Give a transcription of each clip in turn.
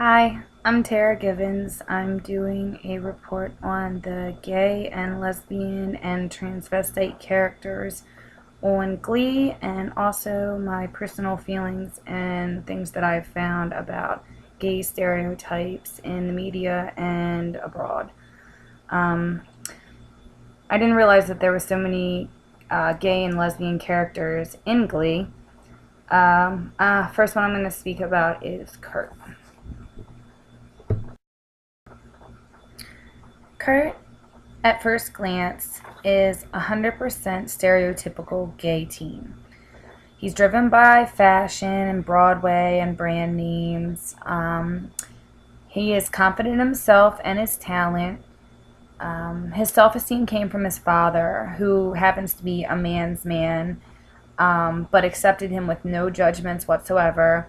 Hi, I'm Tera Givens. I'm doing a report on the gay and lesbian and transvestite characters on Glee, and also my personal feelings and things that I've found about gay stereotypes in the media and abroad. Um, I didn't realize that there were so many gay and lesbian characters in Glee. First one I'm going to speak about is Kurt. Kurt, at first glance, is 100% stereotypical gay teen. He's driven by fashion and Broadway and brand names. He is confident in himself and his talent. His self-esteem came from his father, who happens to be a man's man, but accepted him with no judgments whatsoever.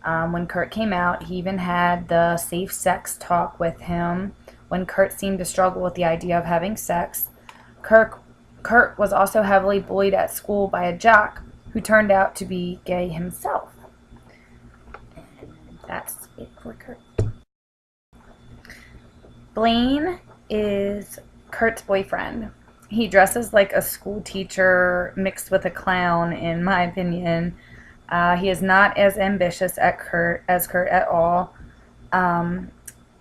When Kurt came out, he even had the safe sex talk with him when Kurt seemed to struggle with the idea of having sex. Kurt was also heavily bullied at school by a jock who turned out to be gay himself. And that's it for Kurt. Blaine is Kurt's boyfriend. He dresses like a school teacher mixed with a clown, in my opinion. He is not as ambitious as Kurt at all.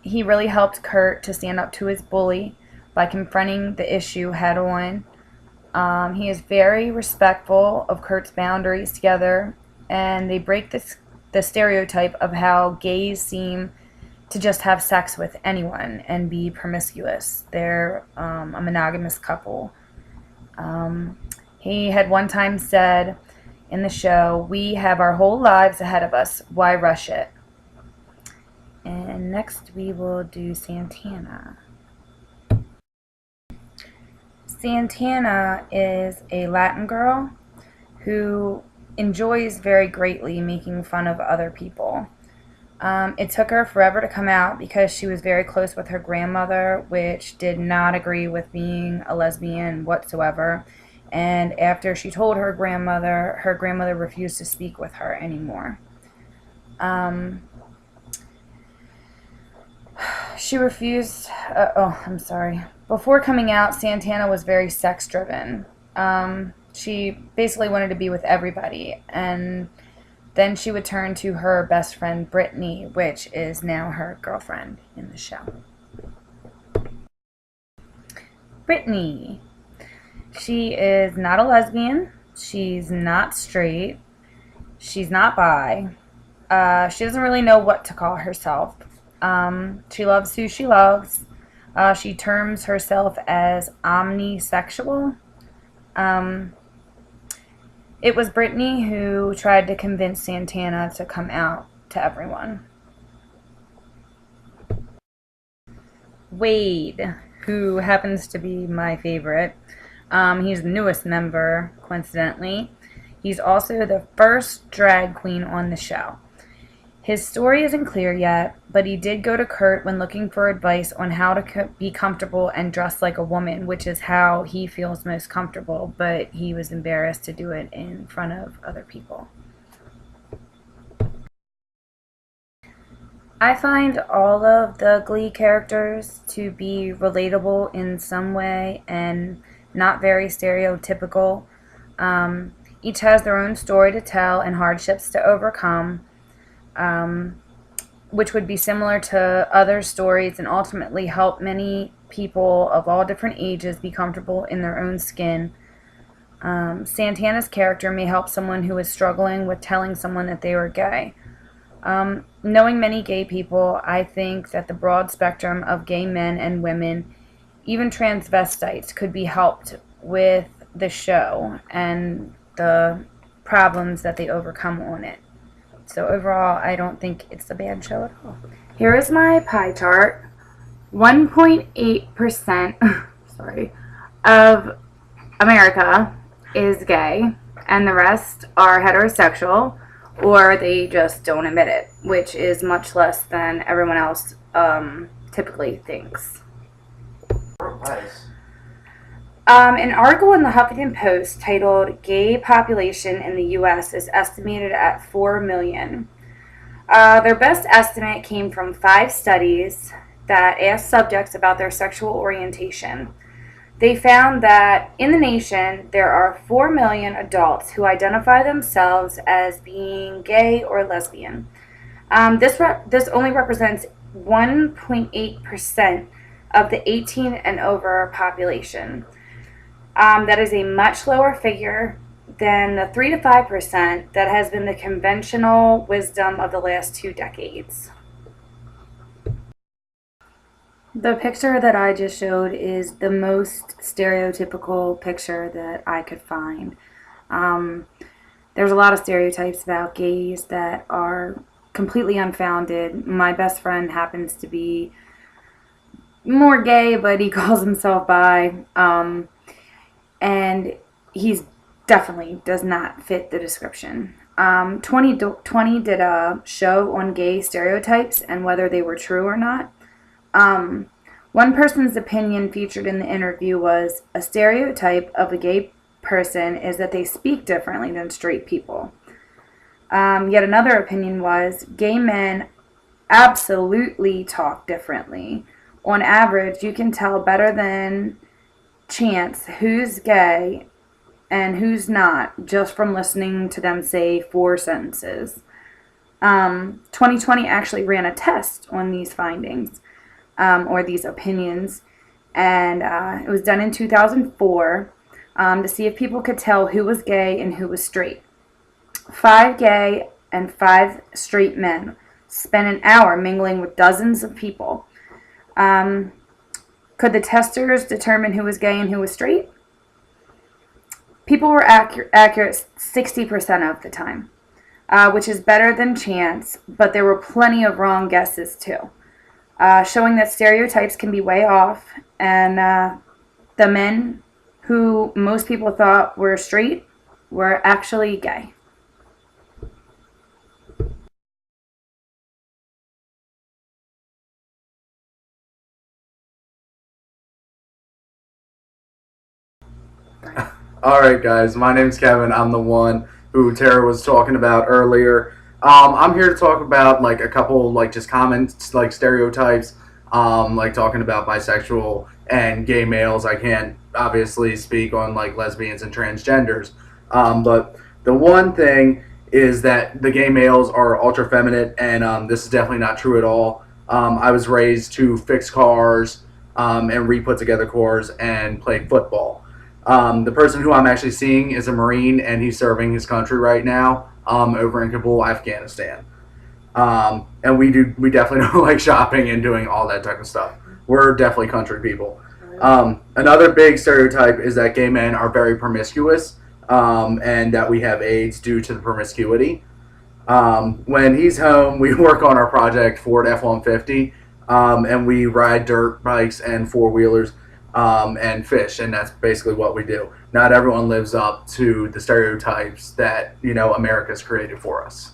He really helped Kurt to stand up to his bully by confronting the issue head on. He is very respectful of Kurt's boundaries together, and they break the stereotype of how gays seem to just have sex with anyone and be promiscuous. They're a monogamous couple. He had one time said in the show, "We have our whole lives ahead of us. Why rush it?" And next we will do Santana. Santana is a Latin girl who enjoys very greatly making fun of other people. It took her forever to come out because she was very close with her grandmother, which did not agree with being a lesbian whatsoever. And after she told her grandmother refused to speak with her anymore. She refused. I'm sorry. Before coming out, Santana was very sex-driven. She basically wanted to be with everybody, and then she would turn to her best friend, Brittany, which is now her girlfriend in the show. Brittany. She is not a lesbian. She's not straight. She's not bi. She doesn't really know what to call herself. She loves who she loves. She terms herself as omnisexual. It was Brittany who tried to convince Santana to come out to everyone. Wade, who happens to be my favorite. He's the newest member, coincidentally. He's also the first drag queen on the show. His story isn't clear yet, but he did go to Kurt when looking for advice on how to be comfortable and dress like a woman, which is how he feels most comfortable, but he was embarrassed to do it in front of other people. I find all of the Glee characters to be relatable in some way and not very stereotypical. Each has their own story to tell and hardships to overcome, which would be similar to other stories and ultimately help many people of all different ages be comfortable in their own skin. Santana's character may help someone who is struggling with telling someone that they were gay. Knowing many gay people, I think that the broad spectrum of gay men and women, even transvestites, could be helped with the show and the problems that they overcome on it. So overall, I don't think it's a bad show at all. Here is my pie chart. 1.8% sorry, of America is gay, and the rest are heterosexual, or they just don't admit it, which is much less than everyone else typically thinks. An article in the Huffington Post titled "Gay Population in the U.S. is Estimated at 4 Million." Their best estimate came from 5 studies that asked subjects about their sexual orientation. They found that in the nation, there are 4 million adults who identify themselves as being gay or lesbian. This only represents 1.8% of the 18 and over population. That is a much lower figure than the 3 to 5% that has been the conventional wisdom of the last 2 decades. The picture that I just showed is the most stereotypical picture that I could find. Um, there's a lot of stereotypes about gays that are completely unfounded. My best friend happens to be more gay, but he calls himself bi. And he's definitely does not fit the description. 2020 did a show on gay stereotypes and whether they were true or not. One person's opinion featured in the interview was a stereotype of a gay person is that they speak differently than straight people. Yet another opinion was gay men absolutely talk differently. On average, you can tell better than chance who's gay and who's not just from listening to them say 4 sentences. 2020 actually ran a test on these findings or these opinions, and it was done in 2004 to see if people could tell who was gay and who was straight. 5 gay and 5 straight men spent an hour mingling with dozens of people. Could the testers determine who was gay and who was straight? People were accurate 60% of the time, which is better than chance, but there were plenty of wrong guesses too, showing that stereotypes can be way off, and the men who most people thought were straight were actually gay. Alright guys, my name's Kevin. I'm the one who Tara was talking about earlier. I'm here to talk about like a couple like just comments like stereotypes, like talking about bisexual and gay males. I can't obviously speak on like lesbians and transgenders. But the one thing is that the gay males are ultra feminine, and this is definitely not true at all. I was raised to fix cars and re-put together cars and play football. The person who I'm actually seeing is a Marine, and he's serving his country right now over in Kabul, Afghanistan. And we definitely don't like shopping and doing all that type of stuff. We're definitely country people. Another big stereotype is that gay men are very promiscuous, and that we have AIDS due to the promiscuity. When he's home, we work on our project Ford F-150, and we ride dirt bikes and four-wheelers and fish, and that's basically what we do. Not everyone lives up to the stereotypes that America's created for us.